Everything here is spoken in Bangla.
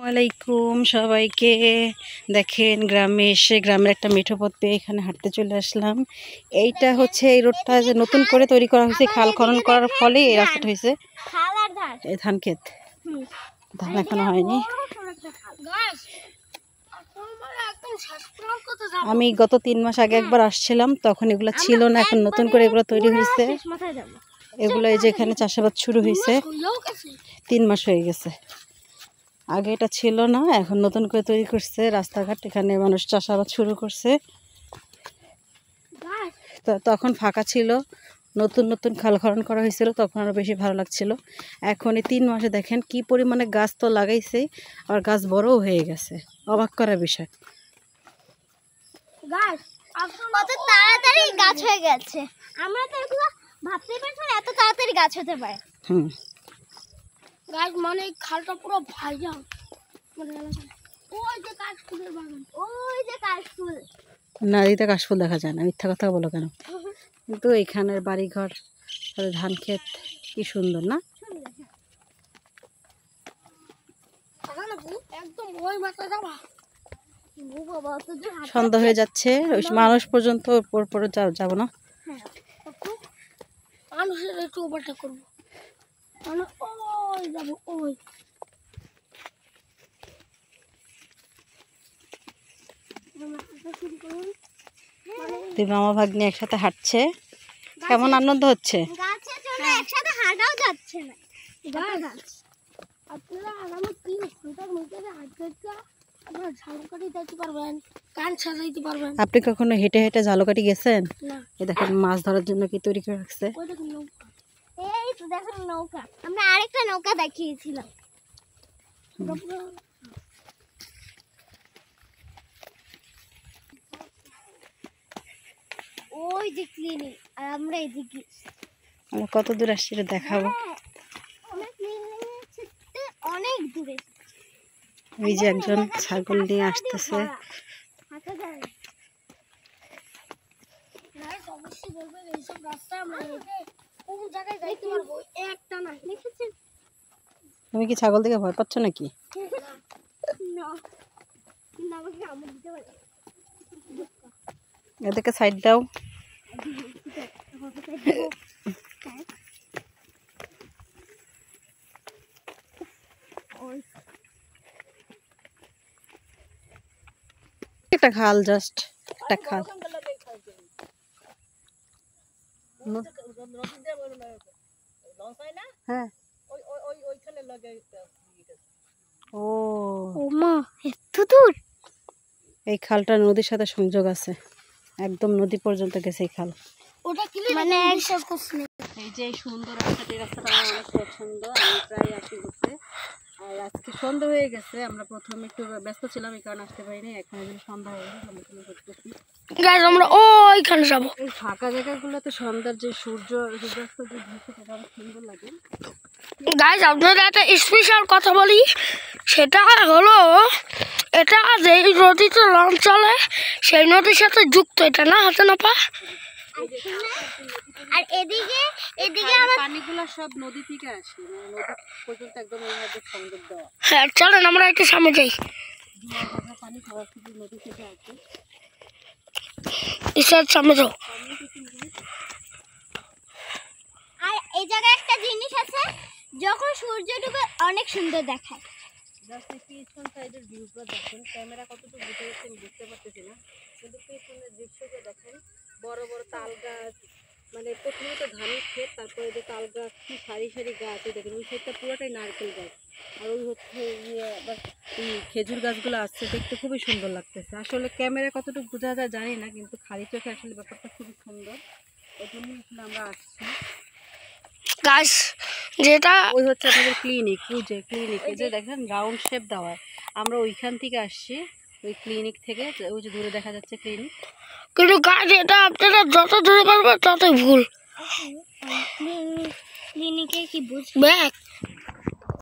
ওয়ালাইকুম সবাইকে। দেখেন গ্রামে এসে গ্রামের একটা মেঠো পথ পেয়ে এখানে হাঁটতে চলে আসলাম। এইটা হচ্ছে এই রোডটা যে নতুন করে তৈরি করা হয়েছে, খাল খনন করার ফলে এই রাস্তাটা হয়েছে। এই ধান ক্ষেত, ধান এখনো হয়নি। আমি গত 3 মাস আগে একবার আসছিলাম, তখন এগুলো ছিল না, এখন নতুন করে এগুলো তৈরি হয়েছে। এগুলো এই যে এখানে চাষাবাদ শুরু হয়েছে, 3 মাস হয়ে গেছে। আগে এটা ছিল না, এখন নতুন করে তৈরি করছে রাস্তাঘাট, এখানে মানুষ চাষাবাদ শুরু করছে। তখন ফাঁকা ছিল, নতুন নতুন খাল খনন করা হয়েছিল, তখন আরও বেশি ভালো লাগছিল। এখন এই 3 মাসে দেখেন কি পরিমাণে গাছ তো লাগাইছে, আর গাছ বড়ও হয়ে গেছে, অবাক করার বিষয়। কত তাড়াতাড়ি গাছ হয়ে গেছে, আমরা তো এগুলো ভাবতেই পারছি না এত তাড়াতাড়ি গাছ হতে পারে। গাছ মানে খালটা পুরো ভাইজা, ওই যে কাশফুলের বাগান, ওই যে কাশফুল। না, দিতে কাশফুল দেখা যায় না, মিথ্যা কথা বলো কেন? কিন্তু এইখানের বাড়িঘর, ধান ক্ষেত কি সুন্দর না? সন্ধ্যা হয়ে যাচ্ছে, মানুষ পর্যন্ত পরে যাব না। মানুষের একটু ওভারটেক করবো, ওই যাবো ওই। মামা ভাগ্নি একসাথে হাঁটছে, কেমন আনন্দ হচ্ছে। গাছের জন্য একসাথে হাঁটাও যাচ্ছে না। গাছ আপনারা আরামে 3 ঘন্টার মধ্যে হাঁটতে আপনারা ঝালকাঠি যেতে পারবেন, কান সাজাইতে পারবেন। আপনি কখনো হেঁটে হেঁটে ঝালকাঠি গেছেন? না। এই দেখেন মাছ ধরার জন্য কি তৈরি করে রাখছে। ওই দেখুন নৌকা, এই তো দেখুন নৌকা, আমরা আরেকটা নৌকা দেখিয়েছিলাম। ওই যে ক্লিনিক, আর আমরা এদিকে। আমরা কত দূর আসছি এটা দেখাবো। আমরা ক্লিনিকে অনেক দূরে। এই যে একজন ছাগল নিয়ে আসতেছে। অবশ্যই বলবেন এইসব রাস্তা আমরা কোন জায়গায় যাইতে পারবো, একটা না দেখেছেন। তুমি কি ছাগল থেকে ভয় পাচ্ছ নাকি? না, কিন্তু আমাকে আমল দিতে পারে। এদিকে সাইড দাও। একটা খাল, জাস্ট একটা খাল। হ্যাঁ, ও মা এত দূর। এই খালটা নদীর সাথে সংযোগ আছে, একদম নদী পর্যন্ত গেছে এই খাল। ওটা কি মানে বিশ্বাস করছি না। এই যে সুন্দর রাস্তাটা, রাস্তাটা আমার অনেক পছন্দ, আমি প্রায় আসি ঘুরতে। আর আজকে সন্ধ্যা হয়ে গেছে, আমরা প্রথমে একটু ব্যস্ত ছিলাম, এই কারণে আসতে পারিনি। এখন যদি সন্ধ্যা হয়ে গেছে আমরা ঘুরতেছি। আমরা ওইখানে যাবো। এই ফাঁকা জায়গাগুলোতে সন্ধ্যার যে সূর্যাস্ত যে দৃশ্য, সেটা অনেক সুন্দর লাগে। গাইস আপনাদের একটা স্পেশাল কথা বলি, সেটা হলো এটা যেই নদীতে লঞ্চ চলে সেই নদীর সাথে যুক্ত, এটা না হাতে না পা। আর এদিকে আমার পানিগুলো সব নদী থেকে আসে, মানে নদী পর্যন্ত একদম এইভাবে সংযোগ দেওয়া। হ্যাঁ চলেন আমরা একটু সামনে যাই। পানি খাওয়ার থেকে নদী থেকে আসে। সামনে যাও। আর এই জায়গায় একটা জিনিস আছে, যখন সূর্য ডুবে অনেক সুন্দর দেখায়। জাস্ট পিছন সাইডের ভিউটা দেখেন, ক্যামেরা কতটুকু বুঝে গেছে আমি বুঝতে পারতেছি না, কিন্তু পেছনের দৃশ্যটা দেখেন। বড় বড় তাল গাছ, মানে প্রথমে তো ধানের ক্ষেত, তারপরে যে তাল গাছ, কি সারি সারি গাছ। ওই দেখেন ওই সাইডটা পুরোটাই নারকেল গাছ, আর ওই হচ্ছে আবার খেজুর গাছগুলো আসছে, দেখতে খুবই সুন্দর লাগতেছে। আসলে ক্যামেরা কতটুকু বোঝা যায় জানি না, কিন্তু খালি চোখে আসলে ব্যাপারটা খুবই সুন্দর, এই জন্যই আসলে আমরা আসছি। গাছ যেটা ওই হচ্ছে আপনাদের ক্লিনিক, বুঝে ক্লিনিক, এই যে দেখেন রাউন্ড শেপ দেওয়া, আমরা ওইখান থেকে আসছি, ওই ক্লিনিক থেকে। ওই যে দূরে দেখা যাচ্ছে ক্লিনিক, কিন্তু গাছ এটা আপনারা যত দূরে পারবেন ততই ভুল। ক্লিনিকে কি বুঝবে?